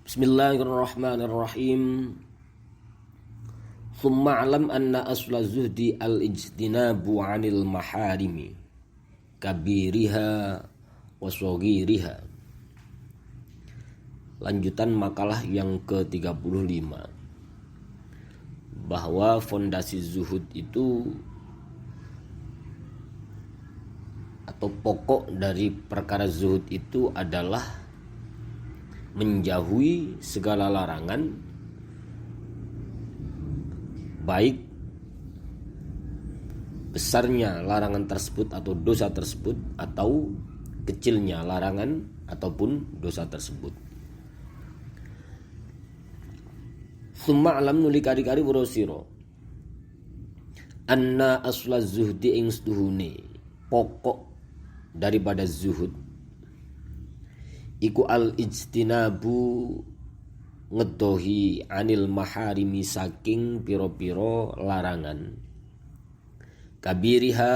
Bismillahirrahmanirrahim. Thumma alam anna asla zuhdi al-ijtinabu 'anil maharimi kabiriha wa shaghiriha. Lanjutan makalah yang ke-35, bahwa fondasi zuhud itu atau pokok dari perkara zuhud itu adalah menjauhi segala larangan, baik besarnya larangan tersebut atau dosa tersebut, atau kecilnya larangan ataupun dosa tersebut. Summa alam nuli kari-kari burosiro anna asla zuhdi ing stuhune pokok daripada zuhud iku al-ijtinabu ngedohi anil maharimi saking piro-piro larangan, kabiriha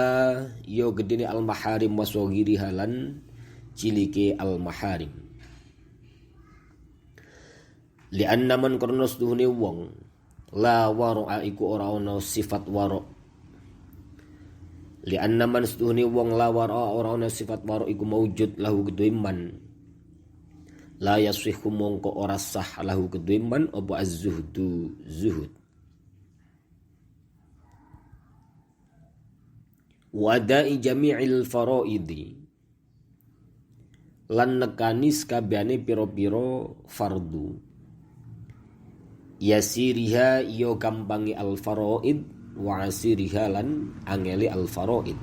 yo gedene al maharim wasogiriha lan cilike al maharim. Lianna man kronos duhune wong la wara'a iku ora ana sifat wara'. Lianna man duhune wong la wara'a ora ana sifat wara' iku maujud lahu kedue man, la yasihhu mongko ora sah lahu kedue man apa az-zuhdu zuhud. Wada'i jami'il faraidi lan nekani sakabehane pira-pira fardu, yasiriha yo gampangi al faraid wa asiriha lan angeli al faraid.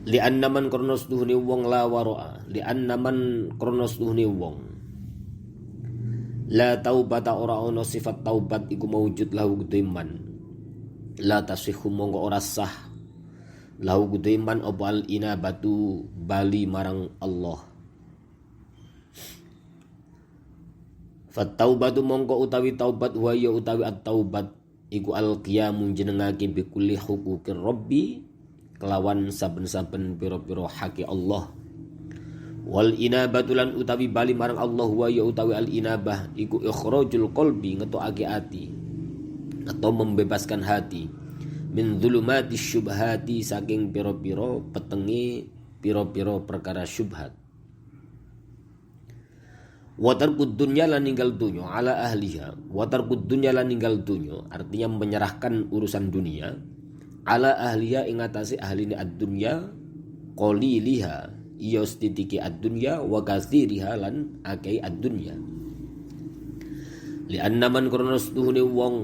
Lianna man kronos duhune wong la wara'a, lianna man kronos duhune wong la taubata ora ono sifat taubat iku maujud lahu gede man, la tasihhu mongko ora sah lahu gede man apa al inabatu bali marang Allah. Fat taubatu mongko utawi taubat wa ya utawi at taubat iku al qiyamu jenengake bi kulli huquqir rabbi kelawan saben-saben piro-piro haki Allah. Wal inabatu lan utawi bali marang Allah wa ya utawi al inabah iku ikhrajul qalbi ngetokake ati atau membebaskan hati min dzulumatis syubhati saking piro-piro petenge piro-piro perkara syubhat. Wa tarkud dunya lan ninggal dunya ala ahliha, wa tarkud dunya lan ninggal dunya artinya menyerahkan urusan dunia ala ahliya ing atase ahline ad-dunya qaliliha iya stitiki ad-dunya wa katsiriha lan akei ad-dunya. Li anna man kronos tuhune wong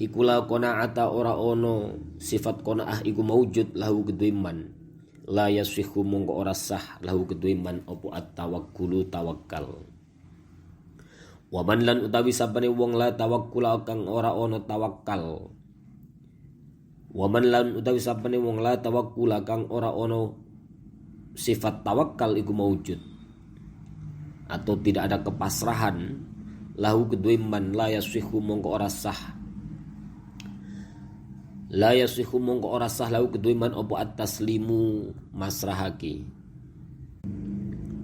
iku la qanaata ora ono sifat qanaah iku maujud lahu kedue man, la yasihhu mongko ora sah lahu kedue man opo at-tawakkulu tawakkal. Wa man lan utawi sabane wong la tawakkula kang ora ono tawakkal, waman lan utawi sapane wong la tawakkula kang ora ono sifat tawakal iku maujud atau tidak ada kepasrahan lahu kedue man la yasihhu mongko ora sah, la yasihhu mongko ora sah lahu kedue man apa at-taslimu masrahake.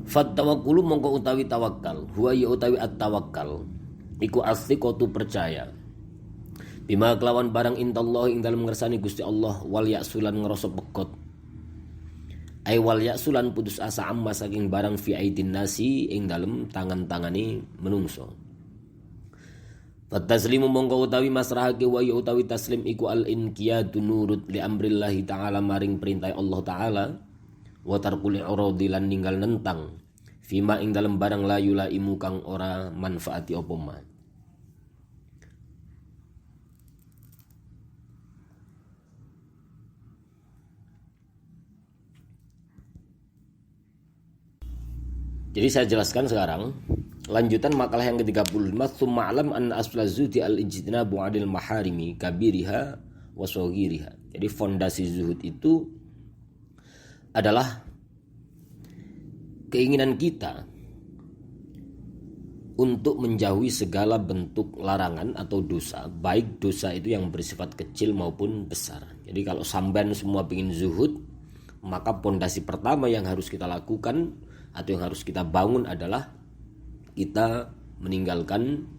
Fat tawakkulu mongko utawi tawakal huwa ya utawi at-tawakkal iku as-siqatu percaya bima kelawan barang intallah ing dalem ngersani Gusti Allah, wal ya'sulan ngerasa bekot ay wal ya'sulan putus asa amma saking barang fi aidin nasi ing dalem tangan-tangane menungso. Fat taslimu mongko utawi masrahake wa ya utawi taslim iku al inqiyadu nurut li amrillahi ta'ala maring perintah Allah ta'ala, wa tarkul uradi lan ninggal nentang fima ing dalem barang la yulaimu kang ora manfaati apa ma. Jadi saya jelaskan sekarang lanjutan makalah yang ke-35, tsumma alam anna asla zuhdi al-ijtinabu 'anil maharimi kabiriha wa shaghiriha. Jadi fondasi zuhud itu adalah keinginan kita untuk menjauhi segala bentuk larangan atau dosa, baik dosa itu yang bersifat kecil maupun besar. Jadi kalau sampean semua ingin zuhud, maka pondasi pertama yang harus kita lakukan atau yang harus kita bangun adalah kita meninggalkan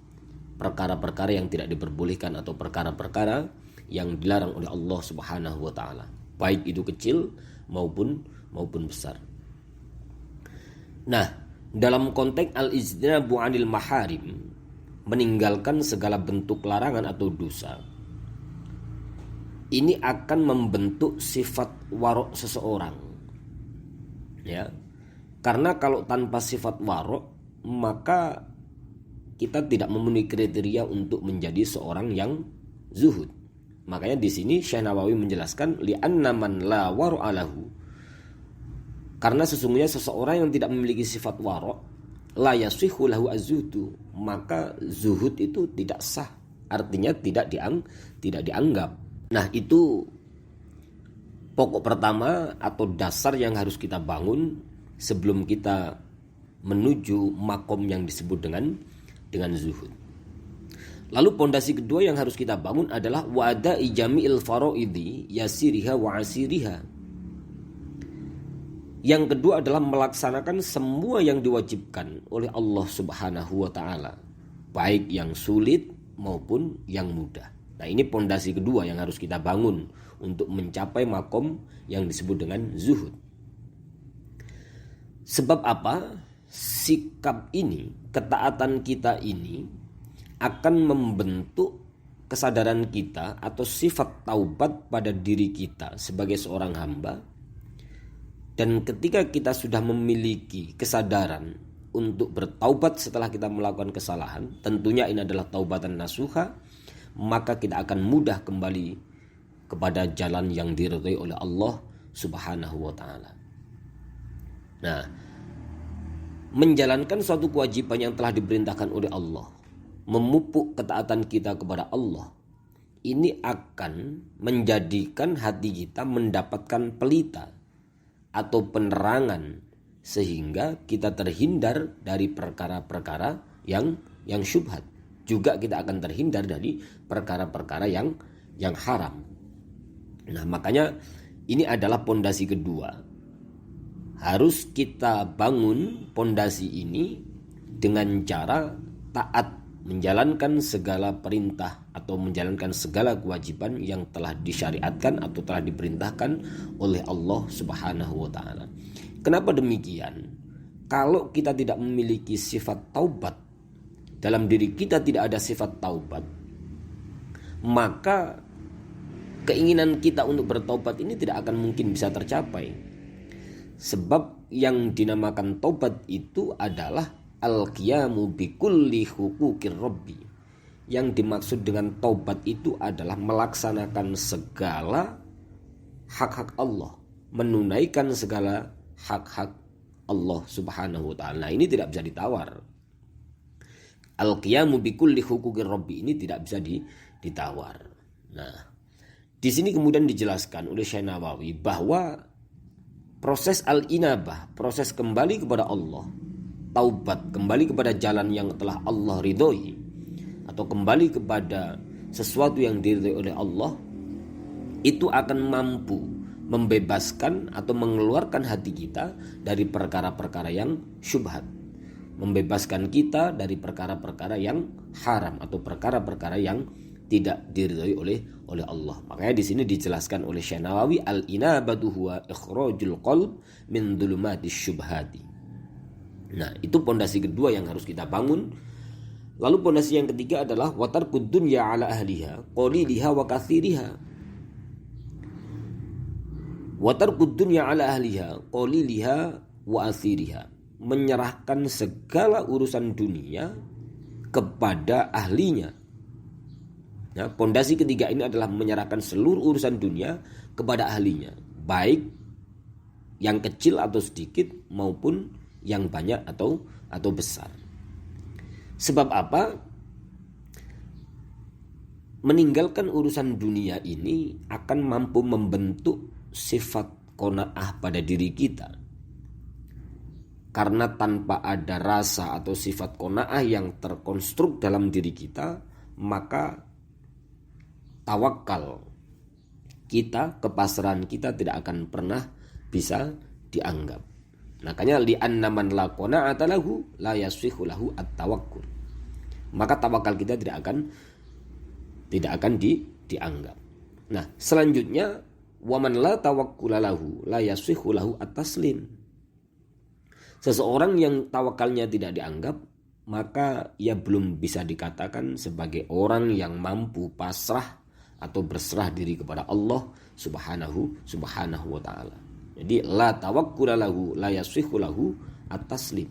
perkara-perkara yang tidak diperbolehkan atau perkara-perkara yang dilarang oleh Allah Subhanahu wa taala, baik itu kecil maupun besar. Nah, dalam konteks al-ijtinabu 'anil maharim, meninggalkan segala bentuk larangan atau dosa, ini akan membentuk sifat warok seseorang. Ya. Karena kalau tanpa sifat warok, maka kita tidak memenuhi kriteria untuk menjadi seorang yang zuhud. Makanya di sini Syekh Nawawi menjelaskan li'anna man la wara'a lahu. Karena sesungguhnya seseorang yang tidak memiliki sifat warok, la yasihhu lahu az-zuhdu, maka zuhud itu tidak sah. Artinya tidak dianggap. Nah, itu pokok pertama atau dasar yang harus kita bangun sebelum kita menuju makom yang disebut dengan zuhud. Lalu pondasi kedua yang harus kita bangun adalah wa'ada'i jami'il faraidi yasiriha wa asiriha. Yang kedua adalah melaksanakan semua yang diwajibkan oleh Allah Subhanahu wa taala, baik yang sulit maupun yang mudah. Nah, ini pondasi kedua yang harus kita bangun untuk mencapai makom yang disebut dengan zuhud. Sebab apa? Sikap ini, ketaatan kita ini akan membentuk kesadaran kita atau sifat taubat pada diri kita sebagai seorang hamba. Dan ketika kita sudah memiliki kesadaran untuk bertaubat setelah kita melakukan kesalahan, tentunya ini adalah taubatan nasuha, maka kita akan mudah kembali kepada jalan yang diridhai oleh Allah Subhanahu wa taala. Nah, menjalankan suatu kewajiban yang telah diperintahkan oleh Allah, memupuk ketaatan kita kepada Allah, ini akan menjadikan hati kita mendapatkan pelita atau penerangan sehingga kita terhindar dari perkara-perkara yang syubhat. Juga kita akan terhindar dari perkara-perkara yang haram. Nah, makanya ini adalah pondasi kedua. Harus kita bangun pondasi ini dengan cara taat, menjalankan segala perintah atau menjalankan segala kewajiban yang telah disyariatkan atau telah diperintahkan oleh Allah Subhanahu wa taala. Kenapa demikian? Kalau kita tidak memiliki sifat taubat, dalam diri kita tidak ada sifat taubat, maka keinginan kita untuk bertaubat ini tidak akan mungkin bisa tercapai. Sebab yang dinamakan taubat itu adalah al-qiyamu bikulli hukukir rabbi. Yang dimaksud dengan taubat itu adalah melaksanakan segala hak-hak Allah, menunaikan segala hak-hak Allah Subhanahu wa taala. Nah, ini tidak bisa ditawar. Al-qiyamu bikulli hukukir rabbi ini tidak bisa ditawar. Nah, di sini kemudian dijelaskan oleh Syekh Nawawi bahwa proses al-inabah, proses kembali kepada Allah, taubat, kembali kepada jalan yang telah Allah ridhoi, atau kembali kepada sesuatu yang diridhoi oleh Allah, itu akan mampu membebaskan atau mengeluarkan hati kita dari perkara-perkara yang syubhat, membebaskan kita dari perkara-perkara yang haram atau perkara-perkara yang tidak diridhoi oleh Allah. Makanya di sini dijelaskan oleh Syekh Nawawi, al-inabatu huwa ikhrajul qalb min dhulumatis syubhati. Nah, itu pondasi kedua yang harus kita bangun. Lalu pondasi yang ketiga adalah watarkud dunya ala ahliha qaliliha wa katsiriha. Watarkud dunya ala ahliha qaliliha wa athiriha. Menyerahkan segala urusan dunia kepada ahlinya. Nah, pondasi ketiga ini adalah menyerahkan seluruh urusan dunia kepada ahlinya, baik yang kecil atau sedikit maupun yang banyak atau besar. Sebab apa? Meninggalkan urusan dunia ini akan mampu membentuk sifat qanaah pada diri kita. Karena tanpa ada rasa atau sifat qanaah yang terkonstruk dalam diri kita, maka tawakal kita, kepasrahan kita tidak akan pernah bisa dianggap. Makanya li'anna man la qana'ata lahu la yasfihu lahu at-tawakkul. Maka tawakal kita tidak akan dianggap. Nah, selanjutnya wa man la tawakkula lahu la yasfihu lahu at-taslim. Seseorang yang tawakalnya tidak dianggap, maka ia belum bisa dikatakan sebagai orang yang mampu pasrah atau berserah diri kepada Allah subhanahu wa ta'ala. Jadi la tawakkula lahu la yasfihu lahu at-taslim.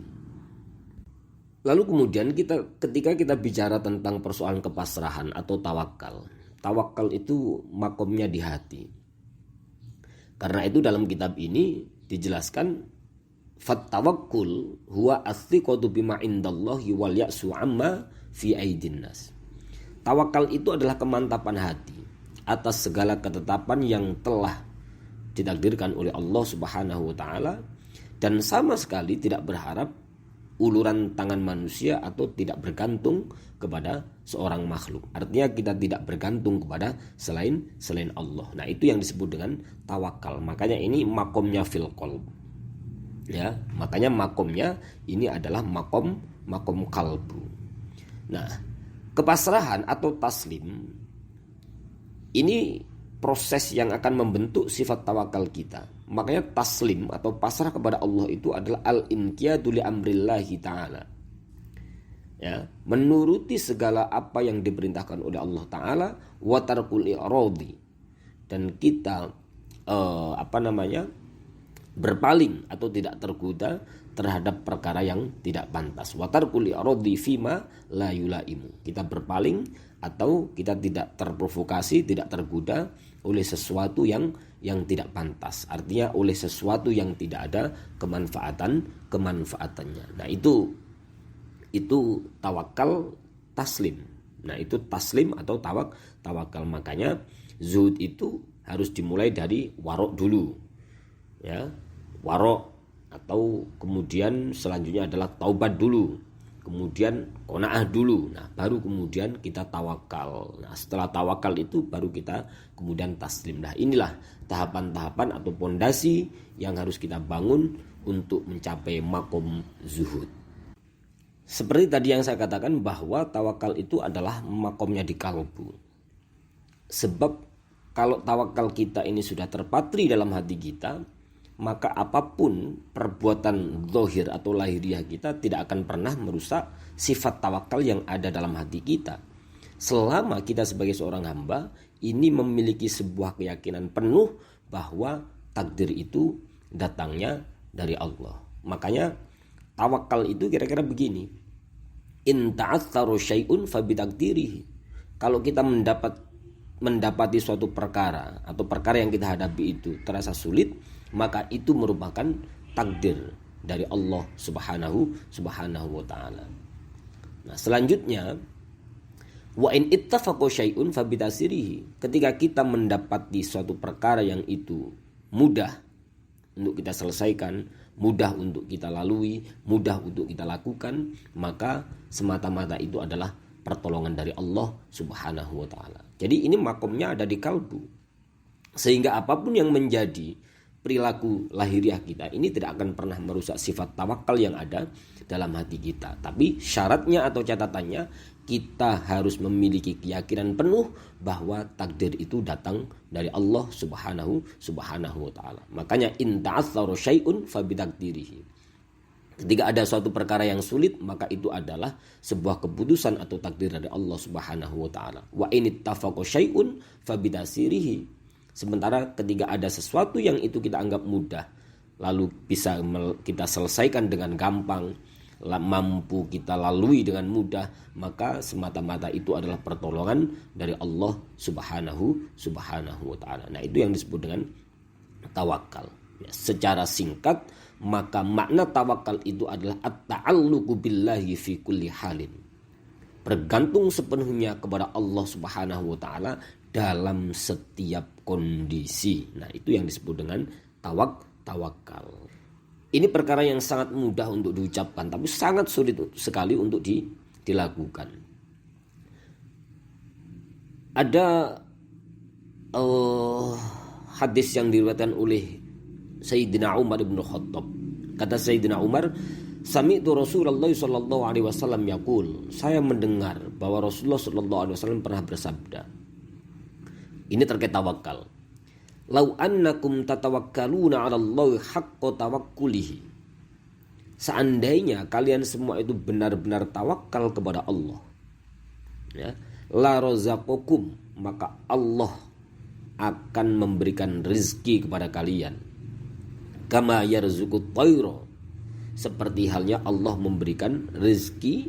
Lalu kemudian ketika kita bicara tentang persoalan kepasrahan atau tawakal itu makomnya di hati. Karena itu dalam kitab ini dijelaskan fattawakkul huwa as-siqatu bima indallahi wal ya'su amma fi aidin nas. Tawakal itu adalah kemantapan hati atas segala ketetapan yang telah ditakdirkan oleh Allah Subhanahu wa taala dan sama sekali tidak berharap uluran tangan manusia atau tidak bergantung kepada seorang makhluk. Artinya kita tidak bergantung kepada selain Allah. Nah, itu yang disebut dengan tawakal. Makanya ini makomnya fil qalb. Ya, makanya makomnya ini adalah makom kalbu. Nah, kepasrahan atau taslim ini proses yang akan membentuk sifat tawakal kita. Makanya taslim atau pasrah kepada Allah itu adalah al-inqiyadu li amrillahi ta'ala. Ya, menuruti segala apa yang diperintahkan oleh Allah Ta'ala wa tarkul i'radi. Dan kita berpaling atau tidak tergoda terhadap perkara yang tidak pantas. Wa tarkul i'radi fima la yulaimu. Kita berpaling atau kita tidak terprovokasi, tidak tergoda oleh sesuatu yang tidak pantas. Artinya oleh sesuatu yang tidak ada kemanfaatannya. Nah, itu tawakal taslim. Nah, itu taslim atau tawakal. Makanya zuhud itu harus dimulai dari warok dulu. Ya, warok atau kemudian selanjutnya adalah taubat dulu. Kemudian qanaah dulu. Nah, baru kemudian kita tawakal. Nah, setelah tawakal itu baru kita kemudian taslim. Nah, inilah tahapan-tahapan atau pondasi yang harus kita bangun untuk mencapai makom zuhud. Seperti tadi yang saya katakan bahwa tawakal itu adalah makomnya di kalbu. Sebab kalau tawakal kita ini sudah terpatri dalam hati kita, maka apapun perbuatan zahir atau lahiriah kita tidak akan pernah merusak sifat tawakal yang ada dalam hati kita. Selama kita sebagai seorang hamba ini memiliki sebuah keyakinan penuh bahwa takdir itu datangnya dari Allah. Makanya tawakal itu kira-kira begini. In ta'atsaru syai'un fabitakdirihi. Kalau kita mendapati suatu perkara atau perkara yang kita hadapi itu terasa sulit, maka itu merupakan takdir dari Allah Subhanahu wa ta'ala. Nah, selanjutnya wa in ittafaqo syai'un fabitasirihi. Ketika kita mendapati suatu perkara yang itu mudah untuk kita selesaikan, mudah untuk kita lalui, mudah untuk kita lakukan, maka semata-mata itu adalah pertolongan dari Allah Subhanahu wa ta'ala. Jadi ini makomnya ada di kalbu. Sehingga apapun yang menjadi perilaku lahiriah kita ini tidak akan pernah merusak sifat tawakal yang ada dalam hati kita. Tapi syaratnya atau catatannya, kita harus memiliki keyakinan penuh bahwa takdir itu datang dari Allah Subhanahu wa ta'ala. Makanya in ta'atsaru syai'un fabitakdirihi. Ketika ada suatu perkara yang sulit, maka itu adalah sebuah keputusan atau takdir dari Allah Subhanahu wa ta'ala. Wa in ittafaqa syai'un fabitasirihi. Sementara ketika ada sesuatu yang itu kita anggap mudah, lalu bisa kita selesaikan dengan gampang, mampu kita lalui dengan mudah, maka semata-mata itu adalah pertolongan dari Allah Subhanahu wa ta'ala. Nah, itu yang disebut dengan tawakal. Ya, secara singkat, maka makna tawakal itu adalah at-ta'alluqu billahi fi kulli halin. Bergantung sepenuhnya kepada Allah Subhanahu wa ta'ala dalam setiap kondisi. Nah, itu yang disebut dengan tawakal. Ini perkara yang sangat mudah untuk diucapkan, tapi sangat sulit sekali untuk dilakukan. Ada hadis yang diriwayatkan oleh Sayyidina Umar bin Khattab Kata Sayyidina Umar, sami'tu Rasulullah sallallahu alaihi wasallam yaqul, saya mendengar bahwa Rasulullah sallallahu alaihi wasallam pernah bersabda. Ini terkait tawakal. Lau annakum tatawakkaluna 'ala Allah haqqa tawakkulihi. Seandainya kalian semua itu benar-benar tawakal kepada Allah, ya, la razaqakum, maka Allah akan memberikan rezeki kepada kalian. Kama yarzuqut tayra, seperti halnya Allah memberikan rezeki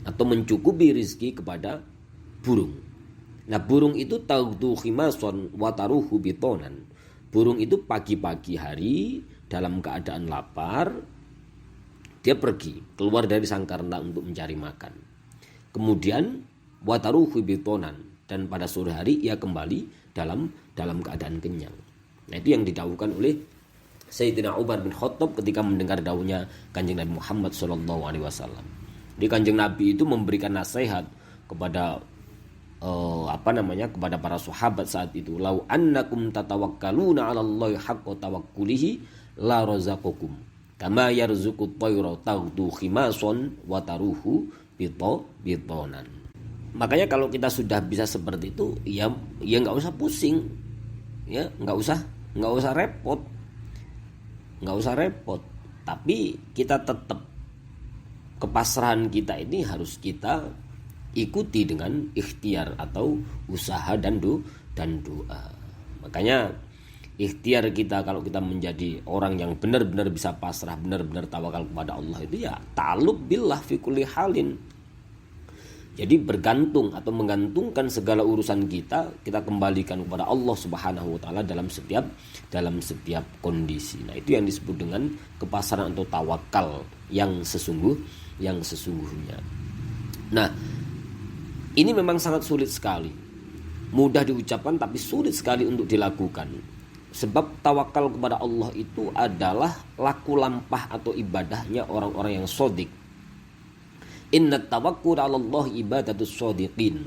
atau mencukupi rezeki kepada burung. Nah, burung itu taghdu khimason wa taruhu bitonan. Burung itu pagi-pagi hari dalam keadaan lapar, dia pergi keluar dari sangkarna untuk mencari makan. Kemudian wa taruhu bitonan, dan pada sore hari ia kembali dalam keadaan kenyang. Nah, itu yang didawuhkan oleh Sayyidina Umar bin Khattab ketika mendengar dawuhnya Kanjeng Nabi Muhammad SAW. Di Kanjeng Nabi itu memberikan nasihat kepada kepada para sahabat saat itu. Lau annakum tatawakkaluna 'ala Allahi haqqa tawakkulihi la razaqakum kama yarzuqut tayra taghdu khimason wa taruhu bitonan. Makanya kalau kita sudah bisa seperti itu, ya nggak usah pusing, ya nggak usah repot. Tapi kita tetap, kepasrahan kita ini harus kita ikuti dengan ikhtiar atau usaha dan doa. Makanya ikhtiar kita, kalau kita menjadi orang yang benar-benar bisa pasrah, benar-benar tawakal kepada Allah, itu ya ta'alluq billah fi kulli halin. Jadi bergantung atau menggantungkan segala urusan kita kembalikan kepada Allah Subhanahu wa taala dalam setiap kondisi. Nah, itu yang disebut dengan kepasrahan atau tawakal yang sesungguhnya. Nah, ini memang sangat sulit sekali. Mudah diucapkan tapi sulit sekali untuk dilakukan. Sebab tawakal kepada Allah itu adalah laku lampah atau ibadahnya orang-orang yang shadiq. Inna tawakkul 'ala Allah ibadatus shadiqin.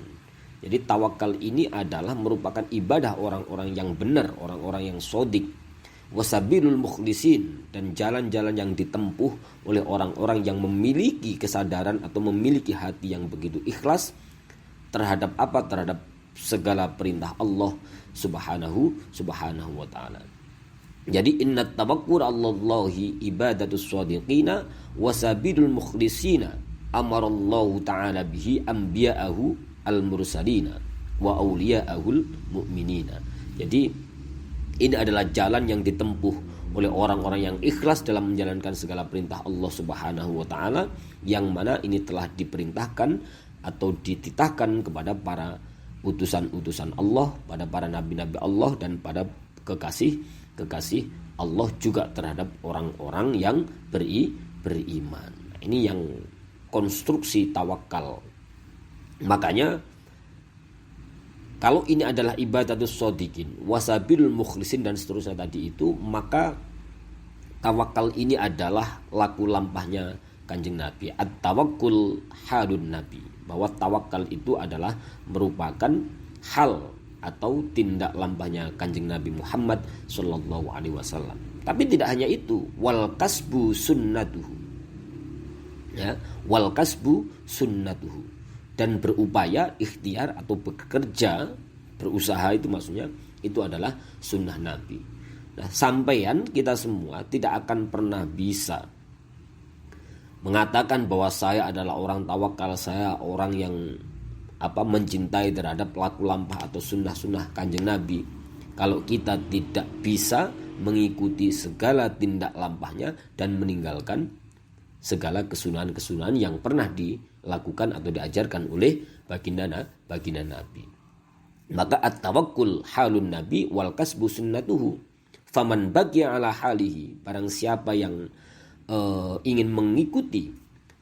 Jadi tawakal ini adalah merupakan ibadah orang-orang yang benar, orang-orang yang shadiq. Wasabilul mukhlisin, dan jalan-jalan yang ditempuh oleh orang-orang yang memiliki kesadaran atau memiliki hati yang begitu ikhlas terhadap segala perintah Allah Subhanahu wa taala. Jadi inna tawakkul 'ala Allahi ibadatus shadiqina wasabilul mukhlisina amarallahu ta'ala bihi anbiya'ahu al-mursalina wa awliya'ahul mu'minina. Jadi ini adalah jalan yang ditempuh oleh orang-orang yang ikhlas dalam menjalankan segala perintah Allah Subhanahu wa taala, yang mana ini telah diperintahkan atau dititahkan kepada para utusan-utusan Allah, pada para nabi-nabi Allah, dan pada kekasih Allah juga terhadap orang-orang yang beriman. Nah, ini yang konstruksi tawakal. Makanya kalau ini adalah ibadatus shodiqin, wasabil mukhlisin dan seterusnya tadi itu, maka tawakal ini adalah laku lampahnya Kanjeng Nabi. At-tawakkul halun Nabi, bahwa tawakal itu adalah merupakan hal atau tindak lampahnya Kanjeng Nabi Muhammad sallallahu alaihi wasallam. Tapi tidak hanya itu, wal kasbu sunnatuhu. Ya, wal kasbu sunnatuhu, dan berupaya, ikhtiar atau bekerja, berusaha, itu maksudnya itu adalah sunnah Nabi. Nah, sampeyan kita semua tidak akan pernah bisa mengatakan bahwa saya adalah orang tawakal, saya orang yang mencintai terhadap laku lampah atau sunnah-sunnah Kanjeng Nabi, kalau kita tidak bisa mengikuti segala tindak lampahnya dan meninggalkan segala kesunahan-kesunahan yang pernah dilakukan atau diajarkan oleh baginda Nabi. Maka at-tawakkul halun Nabi wal kasbu sunnatuhu. Faman bagiya ala halihi, barang siapa yang ingin mengikuti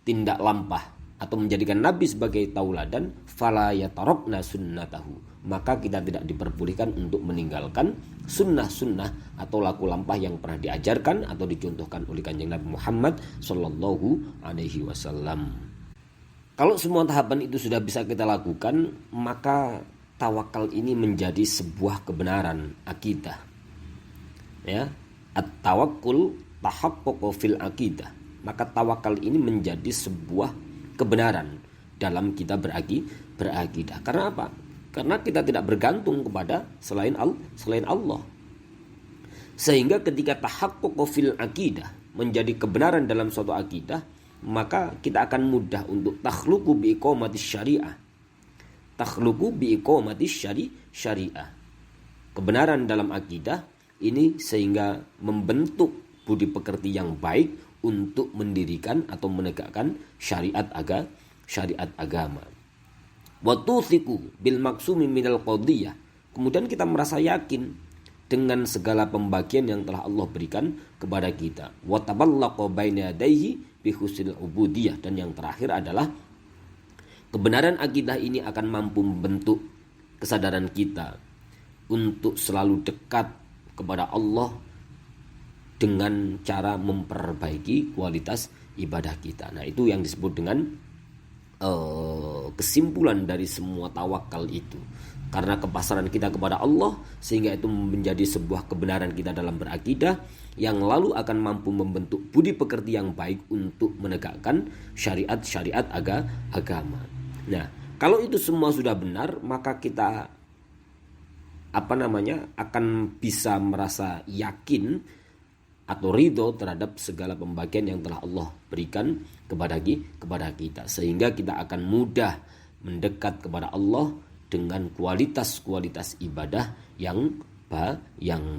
tindak lampah atau menjadikan Nabi sebagai tauladan, fala yatarokna sunnatahu, maka kita tidak diperbolehkan untuk meninggalkan sunnah-sunnah atau laku lampah yang pernah diajarkan atau dicontohkan oleh Kanjeng Nabi Muhammad sallallahu alaihi wasallam. Kalau semua tahapan itu sudah bisa kita lakukan, maka tawakal ini menjadi sebuah kebenaran akidah. Ya, at-tawakkul tahaqqaqa fil aqidah, maka tawakal ini menjadi sebuah kebenaran dalam kita berakidah. Karena apa? Karena kita tidak bergantung kepada selain Allah. Sehingga ketika tahaqqaqa fil aqidah menjadi kebenaran dalam suatu akidah, maka kita akan mudah untuk takhluqu bi iqamatis syariah. Takhluqu bi iqamatis syariah. Kebenaran dalam akidah ini sehingga membentuk budi pekerti yang baik untuk mendirikan atau menegakkan syariat agama. Wa tuthiqu bil maksumi minal qadiyah. Kemudian kita merasa yakin dengan segala pembagian yang telah Allah berikan kepada kita. Wa taballaqa baina yadayhi bi husnil ubudiyah. Dan yang terakhir adalah kebenaran akidah ini akan mampu membentuk kesadaran kita untuk selalu dekat kepada Allah dengan cara memperbaiki kualitas ibadah kita. Nah, itu yang disebut dengan kesimpulan dari semua tawakal itu. Karena kepasaran kita kepada Allah, sehingga itu menjadi sebuah kebenaran kita dalam berakidah, yang lalu akan mampu membentuk budi pekerti yang baik untuk menegakkan syariat-syariat agama. Nah, kalau itu semua sudah benar, maka kita akan bisa merasa yakin atau ridho terhadap segala pembagian yang telah Allah berikan kepada kita, sehingga kita akan mudah mendekat kepada Allah dengan kualitas-kualitas ibadah yang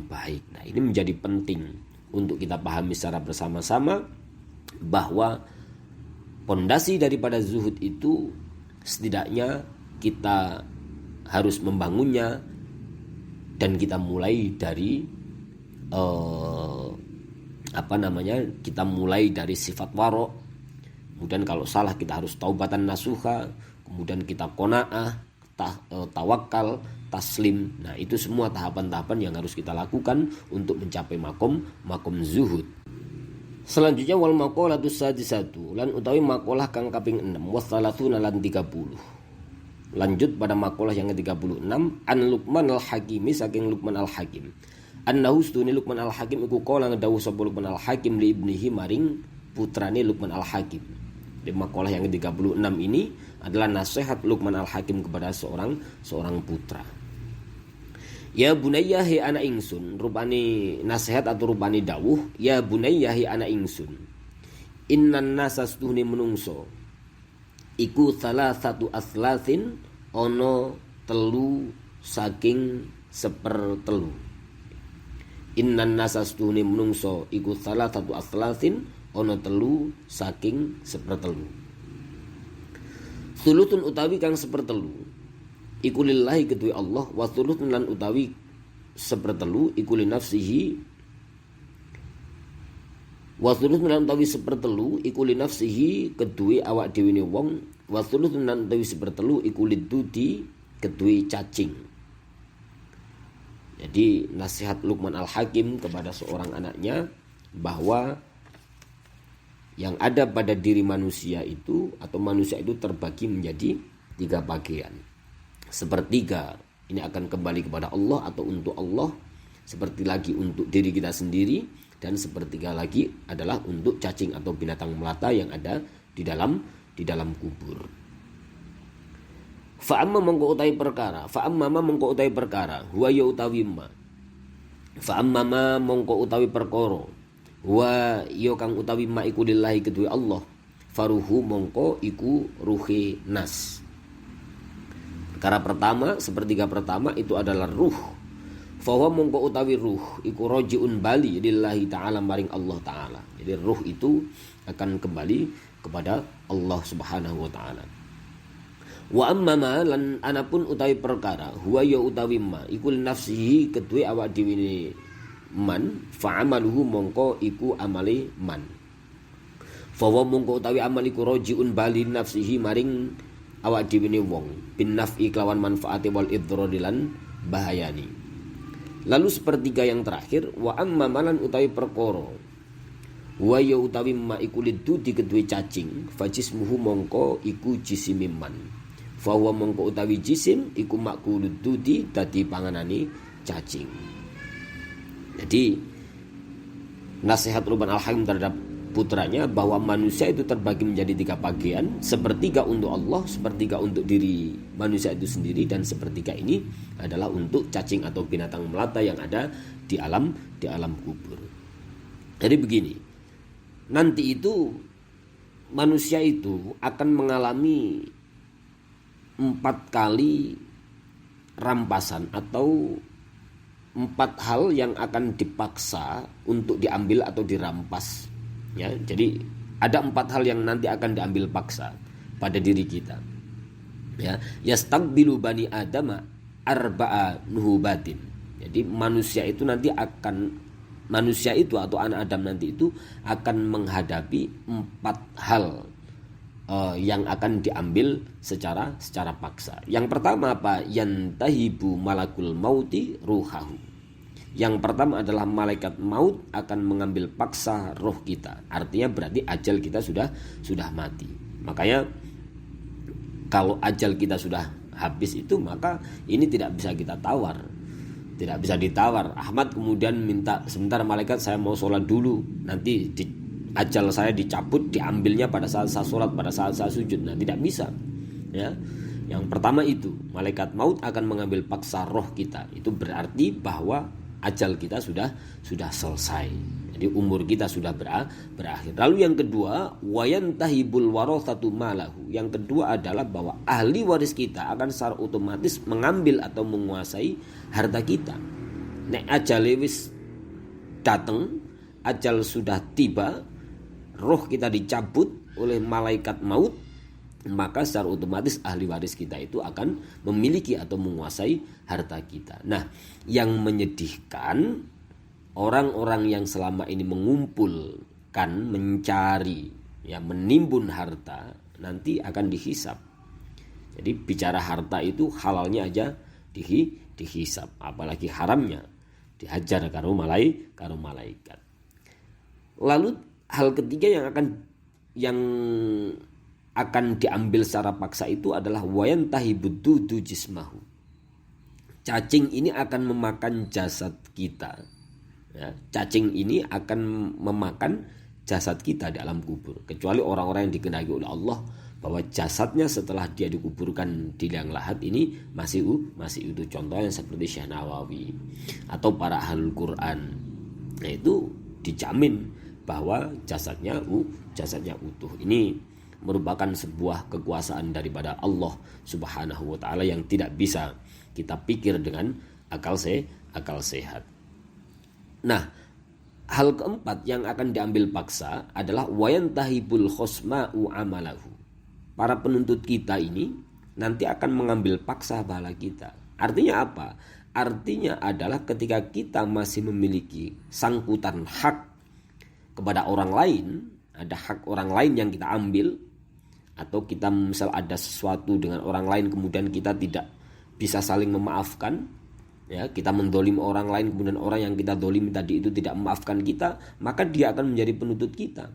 baik. Nah, ini menjadi penting untuk kita pahami secara bersama-sama bahwa pondasi daripada zuhud itu setidaknya kita harus membangunnya, dan kita mulai dari kita mulai dari sifat waro. Kemudian kalau salah kita harus taubatan nasuha, kemudian kita qanaah, tawakal, taslim. Nah, itu semua tahapan-tahapan yang harus kita lakukan untuk mencapai makom zuhud. Selanjutnya wal maqalatu sadisatu, lan utawi maqalah kang kaping 6, wasalatuna lan 30. Lanjut pada maqalah yang ke-36, an Luqman al-Hakimi, saking Luqman al-Hakim. Annahu stuni Luqman al-Hakim iku qala ngdawuh sapa Luqman al-Hakim li ibnihi maring putrane Luqman al-Hakim. Di maqalah yang ke-36 ini adalah nasihat Luqman al-Hakim kepada seorang putra. Ya bunayya he anak ingsun, rupani nasihat atau rupani dawuh, ya bunayya he anak ingsun. Innan nasa stuhni menungso iku salah satu aslasin ono telu saking sepertelu. Innan nasa stuhni menungso iku salah satu aslasin ono telu saking sepertelu. Sulutun utawi kang sepertelu iku lillahi kedue Allah, wa sulutun lan utawi sepertelu iku li nafsihi, wa sulutun lan utawi sepertelu iku li nafsihi kedue awak dhewe ne wong, wa sulutun lan utawi sepertelu iku lidudi kedue cacing. Jadi nasihat Luqman al-Hakim kepada seorang anaknya bahwa yang ada pada diri manusia itu atau manusia itu terbagi menjadi 3 bagian. Sepertiga ini akan kembali kepada Allah atau untuk Allah, seperti lagi untuk diri kita sendiri, dan sepertiga lagi adalah untuk cacing atau binatang melata yang ada di dalam kubur. Fa'amma mongko utawi perkara, huwa ya utawi ma. Fa'amma ma mongko utawi perkara, wa yo kang utawi ma iku lillahi kedue Allah, faruhu mongko iku ruhe nas. Perkara pertama, sepertiga pertama itu adalah ruh. Fahuwa mongko utawi ruh iku rojiun bali lillahi ta'ala maring Allah ta'ala. Jadi ruh itu akan kembali kepada Allah subhanahu wa ta'ala. Wa amma ma lan anapun utawi perkara, huwa ya utawi ma iku nafsihi kedue awak dhewe man, fa'amaluhu mongko iku amale man. Fawa mongko utawi amal iku rojiun bali nafsihi maring awak dhewe wong, bin naf'i kelawan manfaati wal idhrari lan bahayani. Lalu sepertiga yang terakhir, wa amma malan utawi perkara, wa ya utawi ma iku lidudi kedue cacing, fajismuhu mongko iku jisimiman. Fawa mongko utawi jisim iku makulud dudi dadi panganane cacing. Jadi nasihat Luqman Al-Hakim terhadap putranya bahwa manusia itu terbagi menjadi 3 bagian, sepertiga untuk Allah, sepertiga untuk diri manusia itu sendiri, dan sepertiga ini adalah untuk cacing atau binatang melata yang ada di alam kubur. Jadi begini, nanti itu manusia itu akan mengalami 4 kali rampasan atau 4 hal yang akan dipaksa untuk diambil atau dirampas. Ya, jadi ada 4 hal yang nanti akan diambil paksa pada diri kita. Ya, yastaqbilu bani adama arba'a nuhubatin. Jadi manusia itu atau anak Adam nanti itu akan menghadapi 4 hal yang akan diambil secara paksa. Yang pertama apa? Yantahibu malakul mauti ruhahu. Yang pertama adalah malaikat maut akan mengambil paksa roh kita. Artinya berarti ajal kita sudah mati. Makanya kalau ajal kita sudah habis itu, maka ini tidak bisa kita tawar. Tidak bisa ditawar. Ahmad kemudian minta, sebentar malaikat saya mau sholat dulu. Nanti ajal saya dicabut, diambilnya pada saat saya sholat, pada saat saya sujud. Nah, tidak bisa. Ya. Yang pertama itu, malaikat maut akan mengambil paksa roh kita. Itu berarti bahwa ajal kita sudah selesai. Jadi umur kita sudah berakhir. Lalu yang kedua, wayantahibul warathatu malahu. Yang kedua adalah bahwa ahli waris kita akan secara otomatis mengambil atau menguasai harta kita. Nek ajal wis datang, ajal sudah tiba, roh kita dicabut oleh malaikat maut, maka secara otomatis ahli waris kita itu akan memiliki atau menguasai harta kita. Nah, yang menyedihkan, orang-orang yang selama ini mengumpulkan, mencari, ya menimbun harta, nanti akan dihisap. Jadi bicara harta itu halalnya aja dihisap, apalagi haramnya dihajar karo malaikat. Lalu hal ketiga yang akan diambil secara paksa itu adalah wayantahibud dudu jismahu. Cacing ini akan memakan jasad kita. Ya, cacing ini akan memakan jasad kita di alam kubur. Kecuali orang-orang yang dikehendaki oleh Allah bahwa jasadnya setelah dia dikuburkan di liang lahat ini masih utuh. Contohnya seperti Syekh Nawawi atau para ahlul Quran. Nah, itu dijamin bahwa jasadnya utuh. Ini merupakan sebuah kekuasaan daripada Allah Subhanahu wa taala yang tidak bisa kita pikir dengan akal sehat. Nah, hal keempat yang akan diambil paksa adalah wayantahibul khosma'u amalahu. Para penuntut kita ini nanti akan mengambil paksa pahala kita. Artinya apa? Artinya adalah ketika kita masih memiliki sangkutan hak kepada orang lain, ada hak orang lain yang kita ambil, atau kita misal ada sesuatu dengan orang lain kemudian kita tidak bisa saling memaafkan, ya kita mendolimi orang lain kemudian orang yang kita dolimi tadi itu tidak memaafkan kita, maka dia akan menjadi penuntut kita.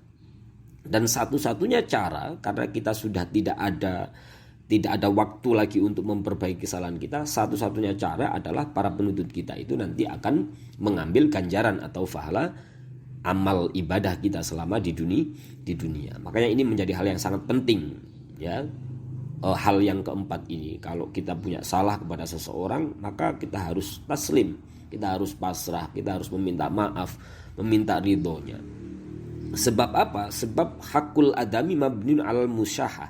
Dan satu-satunya cara, karena kita sudah tidak ada waktu lagi untuk memperbaiki kesalahan kita, satu-satunya cara adalah para penuntut kita itu nanti akan mengambil ganjaran atau pahala amal ibadah kita selama di dunia. Makanya ini menjadi hal yang sangat penting, ya. Hal yang keempat ini, kalau kita punya salah kepada seseorang, maka kita harus taslim, kita harus pasrah, kita harus meminta maaf, meminta ridhonya. Sebab apa? Sebab hakul adami mabniun alal musyahah.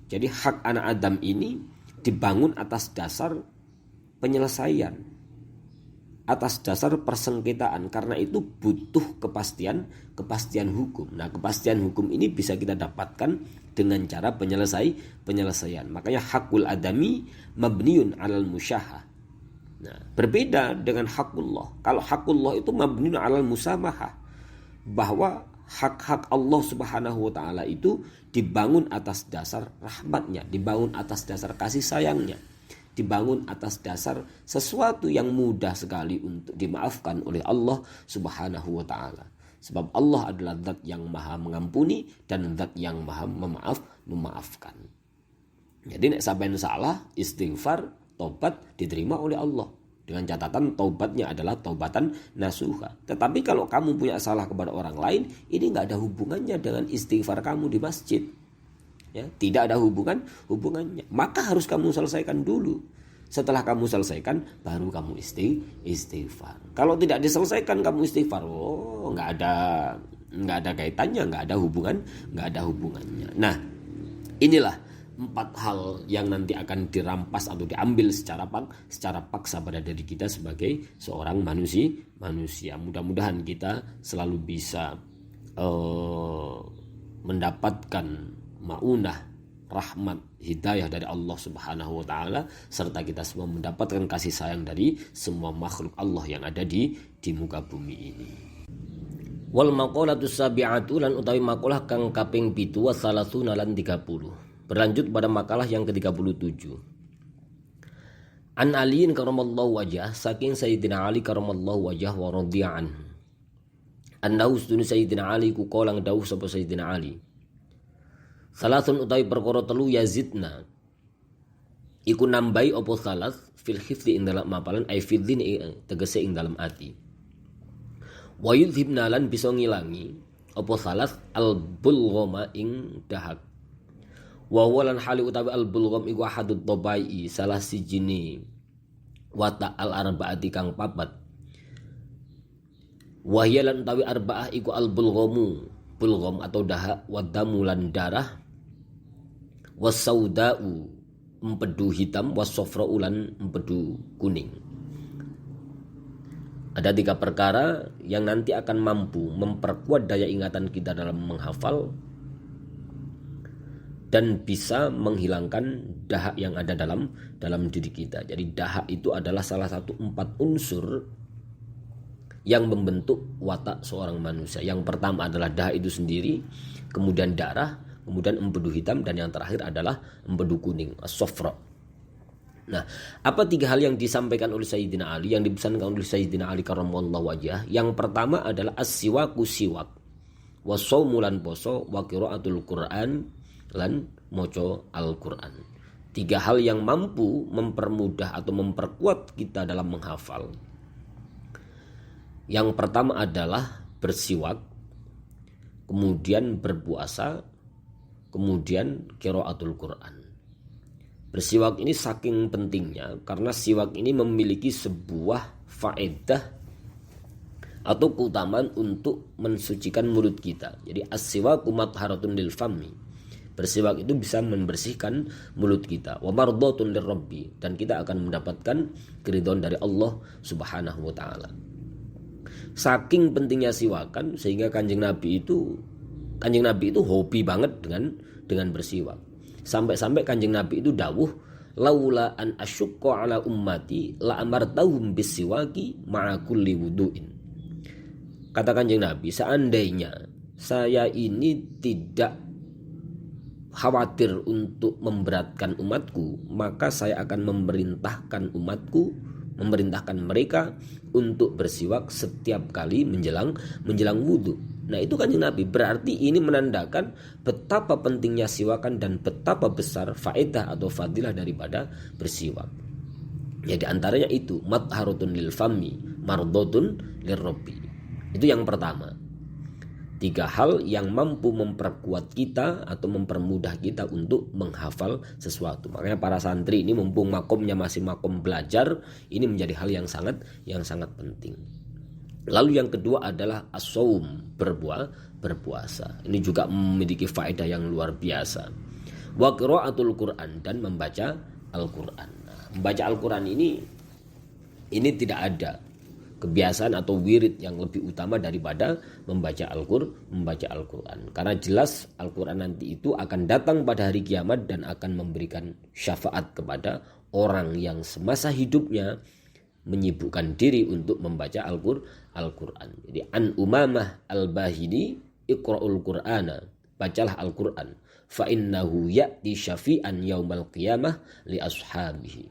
Jadi hak anak Adam ini dibangun atas dasar penyelesaian, atas dasar persengketaan. Karena itu butuh kepastian hukum. Nah, kepastian hukum ini bisa kita dapatkan dengan cara penyelesaian. Makanya hakul adami mabniun alal musyahah. Nah, berbeda dengan hakullah. Kalau hakullah itu mabniun alal musamahah, bahwa hak-hak Allah Subhanahu wa taala itu dibangun atas dasar rahmatnya, dibangun atas dasar kasih sayangnya, dibangun atas dasar sesuatu yang mudah sekali untuk dimaafkan oleh Allah Subhanahu wa taala. Sebab Allah adalah zat yang maha mengampuni dan zat yang maha memaafkan. Jadi nek sampean salah, istighfar, tobat diterima oleh Allah. Dengan catatan taubatnya adalah taubatan nasuha. Tetapi kalau kamu punya salah kepada orang lain, ini nggak ada hubungannya dengan istighfar kamu di masjid. Ya, tidak ada hubungannya. Maka harus kamu selesaikan dulu. Setelah kamu selesaikan, baru kamu istighfar. Kalau tidak diselesaikan kamu istighfar, nggak ada kaitannya, nggak ada hubungannya. Nah, inilah 4 hal yang nanti akan dirampas atau diambil secara paksa pada diri kita sebagai seorang manusia. Mudah-mudahan kita selalu bisa mendapatkan maunah, rahmat, hidayah dari Allah Subhanahu wa taala, serta kita semua mendapatkan kasih sayang dari semua makhluk Allah yang ada di muka bumi ini. Wal maqalatus sabi'atu lan utawi maqalah kang kaping 7 wa salasuna lan 30. Berlanjut pada makalah yang ke-37. An Aliin karamallahu wajah, saking Sayyidina Ali karamallahu wajah wa radhiya anhu. Annahu sunni Sayyidina Ali ku qala ngdawuh sapa Sayyidina Ali. Salasun utawi perkara telu yazidna. Iku nambahi apa salas fil hifdzi ing dalam mapalan ai fidzin tegese ing dalam ati. Wa yudhibna lan bisa ngilangi apa salas al bulghama ing dahak. Wa walan hali utawi al bulgham iku ahadut tabai salah sijine wata al arbaati kang papat. Wa hiya lan utawi arbaah iku al bulgham atau dahak, wadamu lan darah, wasaudau empedu hitam, wasofrau lan empedu kuning. Ada 3 perkara yang nanti akan mampu memperkuat daya ingatan kita dalam menghafal dan bisa menghilangkan dahak yang ada dalam diri kita. Jadi dahak itu adalah salah satu 4 unsur yang membentuk watak seorang manusia. Yang pertama adalah dahak itu sendiri, kemudian darah, kemudian empedu hitam, dan yang terakhir adalah empedu kuning, as-sofra. Nah, apa 3 hal yang disampaikan oleh Sayyidina Ali, yang dipesankan oleh Sayyidina Ali karramallahu wajah? Yang pertama adalah as-siwaku siwak, was-shaumu lan poso, wa qiraatul Qur'an lan moco Al-Quran. 3 hal yang mampu mempermudah atau memperkuat kita dalam menghafal. Yang pertama adalah bersiwak, kemudian berpuasa, kemudian qiraatul Quran. Bersiwak ini saking pentingnya karena siwak ini memiliki sebuah faedah atau keutamaan untuk mensucikan mulut kita. Jadi as-siwaku matharatun lil fami. Bersiwak itu bisa membersihkan mulut kita. Wa mardhatun lirabbi, dan kita akan mendapatkan keridhaan dari Allah Subhanahu wa taala. Saking pentingnya siwakan sehingga Kanjeng Nabi itu hobi banget dengan bersiwak. Sampai-sampai Kanjeng Nabi itu dawuh, laula an asyqa ala ummati la amartahum bisiwaki ma'a kulli wudu'in. Kata Kanjeng Nabi, seandainya saya ini tidak khawatir untuk memberatkan umatku, maka saya akan memerintahkan mereka untuk bersiwak setiap kali menjelang wudhu. Nah, itu Kanjeng Nabi. Berarti ini menandakan betapa pentingnya siwakan dan betapa besar faedah atau fadilah daripada bersiwak. Ya, di antaranya itu matharatun lil fami mardhatun lirabbi. Itu yang pertama. 3 hal yang mampu memperkuat kita atau mempermudah kita untuk menghafal sesuatu. Makanya para santri ini mumpung makomnya masih makom belajar, ini menjadi hal yang sangat penting. Lalu yang kedua adalah as-shaum, berpuasa. Ini juga memiliki faedah yang luar biasa. Wa qiraatul Quran, dan membaca Al-Quran. Nah, membaca Al-Quran ini tidak ada kebiasaan atau wirid yang lebih utama daripada membaca Al-Quran. Karena jelas Al-Quran nanti itu akan datang pada hari kiamat dan akan memberikan syafaat kepada orang yang semasa hidupnya menyibukkan diri untuk membaca Al-Quran. Jadi an Umamah al-Bahili iqra'ul Qur'ana, bacalah Al-Quran, fa innahu ya'ti syafi'an yaumal qiyamah li ashabihi.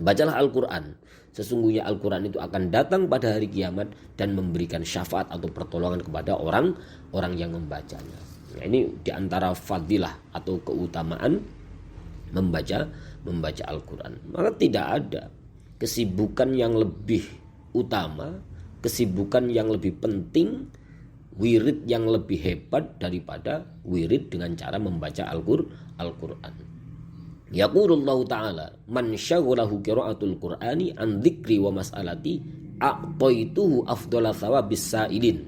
Bacalah Al-Quran, sesungguhnya Al-Quran itu akan datang pada hari kiamat dan memberikan syafaat atau pertolongan kepada orang yang membacanya. Nah, ini diantara fadilah atau keutamaan membaca Al-Quran. Maka tidak ada kesibukan yang lebih utama, kesibukan yang lebih penting, wirid yang lebih hebat daripada wirid dengan cara membaca Al-Qur'an. Yaqulullahu ta'ala man syaghalahu qira'atul qur'ani an dzikri wa mas'alati a'taituhu afdhala thawabis sa'ilin.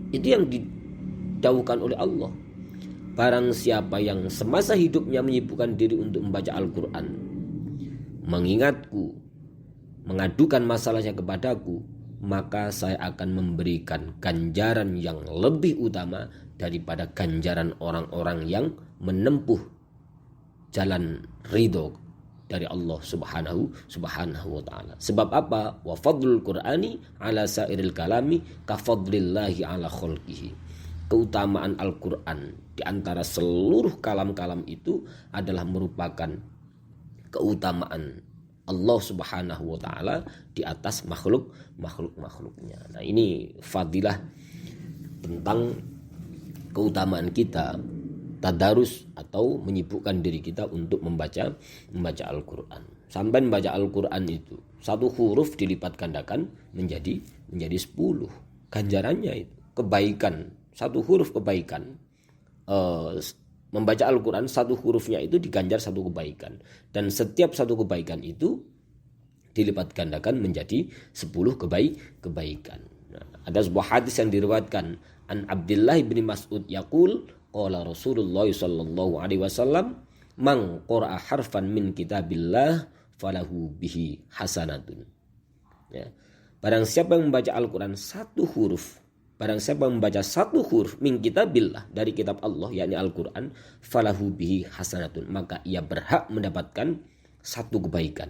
Itu yang didauhkan oleh Allah. Barang siapa yang semasa hidupnya menyibukkan diri untuk membaca Al-Qur'an, mengingatku, mengadukan masalahnya kepadaku, maka saya akan memberikan ganjaran yang lebih utama daripada ganjaran orang-orang yang menempuh jalan ridho dari Allah subhanahu wa ta'ala. Sebab apa? Wa fadlul Qur'ani ala sairil kalami ka fadlillahi ala khalqihi. Keutamaan Al-Qur'an di antara seluruh kalam-kalam itu adalah merupakan keutamaan Allah subhanahu wa ta'ala di atas makhluknya. Nah, ini fadilah tentang keutamaan kita tadarus atau menyibukkan diri kita untuk membaca Al-Qur'an. Sampai membaca Al-Qur'an itu satu huruf dilipat gandakan menjadi 10 ganjarannya itu. Kebaikan, satu huruf kebaikan. Membaca Al-Qur'an satu hurufnya itu diganjar satu kebaikan, dan setiap satu kebaikan itu dilipat gandakan menjadi 10 kebaikan. Nah, ada sebuah hadis yang diriwayatkan an Abdullah bin Mas'ud yaqul qala Rasulullah sallallahu alaihi wasallam man qara'a harfan min kitabillah falahu bihi hasanatun. Ya. Barang siapa yang membaca Al-Qur'an satu huruf, barang siapa yang membaca satu huruf min kitabillah dari kitab Allah yakni Al-Qur'an, falahu bihi hasanatun, maka ia berhak mendapatkan satu kebaikan.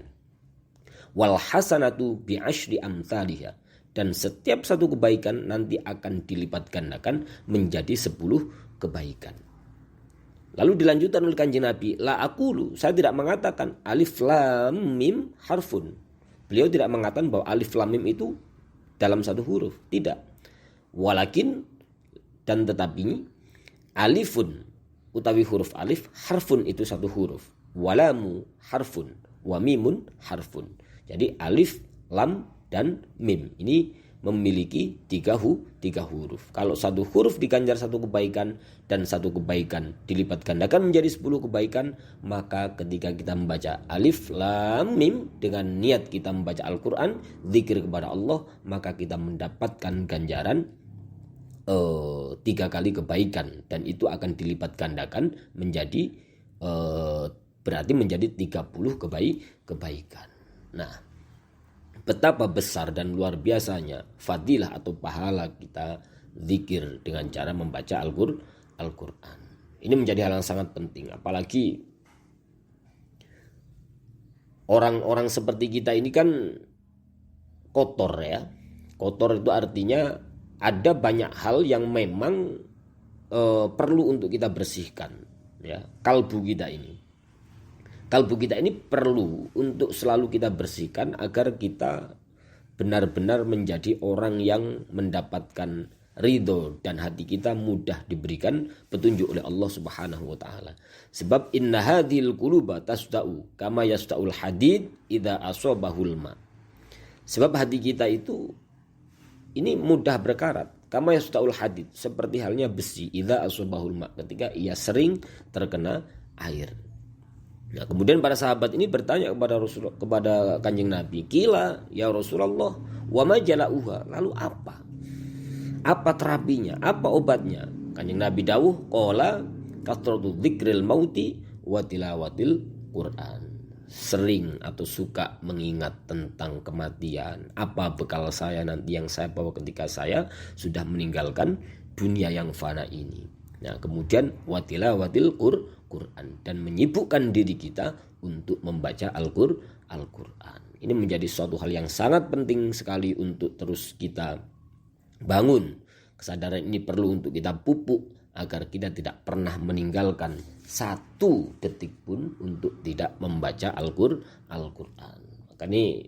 Wal hasanatu bi asyri amsalihha, dan setiap satu kebaikan nanti akan dilipat gandakan menjadi 10 kebaikan. Lalu dilanjutkan oleh Kanjeng Nabi, la aqulu, saya tidak mengatakan alif lam mim harfun. Beliau tidak mengatakan bahwa alif lam mim itu dalam satu huruf, tidak. Walakin, dan tetapi, alifun utawi huruf alif, harfun itu satu huruf, walamu harfun, wa mimun harfun. Jadi alif, lam, dan mim ini memiliki tiga huruf. Kalau satu huruf diganjar satu kebaikan dan satu kebaikan dilipat gandakan menjadi 10 kebaikan, maka ketika kita membaca alif lam mim dengan niat kita membaca Al-Qur'an, zikir kepada Allah, maka kita mendapatkan ganjaran 3 kali kebaikan, dan itu akan dilipat gandakan menjadi berarti menjadi 30 kebaikan. Nah, betapa besar dan luar biasanya fadilah atau pahala kita zikir dengan cara membaca Al-Qur'an. Ini menjadi hal yang sangat penting, apalagi orang-orang seperti kita ini kan kotor ya. Kotor itu artinya ada banyak hal yang memang perlu untuk kita bersihkan ya. Kalbu kita ini perlu untuk selalu kita bersihkan agar kita benar-benar menjadi orang yang mendapatkan ridho dan hati kita mudah diberikan petunjuk oleh Allah Subhanahu wa taala. Sebab inna hadhil quluba tasda'u kama yasda'ul hadid idza asabahul ma. Sebab hati kita itu ini mudah berkarat, kama yasda'ul hadid, seperti halnya besi idza asabahul ma, ketika ia sering terkena air. Nah, kemudian para sahabat ini bertanya kepada Kanjeng Nabi, "Qila ya Rasulullah, wa ma jala'uha?" Lalu apa? Apa terapinya? Apa obatnya? Kanjeng Nabi dawuh, "Qala kathratu dzikril mauti wa tilawatil Qur'an." Sering atau suka mengingat tentang kematian. Apa bekal saya nanti yang saya bawa ketika saya sudah meninggalkan dunia yang fana ini. Nah, kemudian watilawatil Qur'an, dan menyibukkan diri kita untuk membaca Al-Qur'an. Ini menjadi suatu hal yang sangat penting sekali untuk terus kita bangun. Kesadaran ini perlu untuk kita pupuk agar kita tidak pernah meninggalkan satu detik pun untuk tidak membaca Al-Qur'an. Maka ini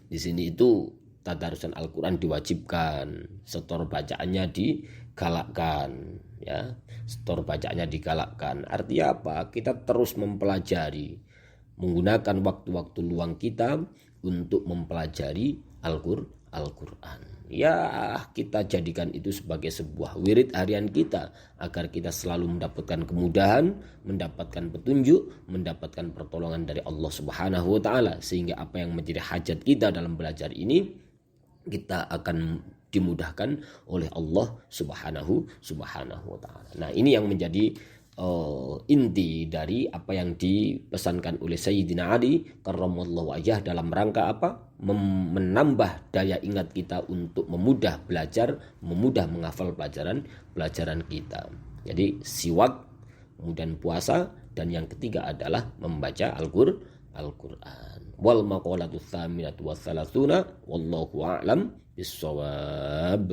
di sini itu tadarusan Al-Qur'an diwajibkan, setor bacaannya digalakkan ya. Setor bacaannya digalakkan. Artinya apa? Kita terus mempelajari, menggunakan waktu-waktu luang kita untuk mempelajari Al-Qur'an. Ya, kita jadikan itu sebagai sebuah wirid harian kita agar kita selalu mendapatkan kemudahan, mendapatkan petunjuk, mendapatkan pertolongan dari Allah Subhanahu wa taala, sehingga apa yang menjadi hajat kita dalam belajar ini kita akan dimudahkan oleh Allah Subhanahu wa taala. Nah, ini yang menjadi inti dari apa yang dipesankan oleh Sayyidina Ali karramallahu wajhah dalam rangka apa? Menambah daya ingat kita untuk memudah belajar, memudah menghafal pelajaran kita. Jadi siwak, kemudian puasa, dan yang ketiga adalah membaca Al-Qur'an. Wal maqalatu tsaminatu wassalatsuna wallahu a'lam bissawab.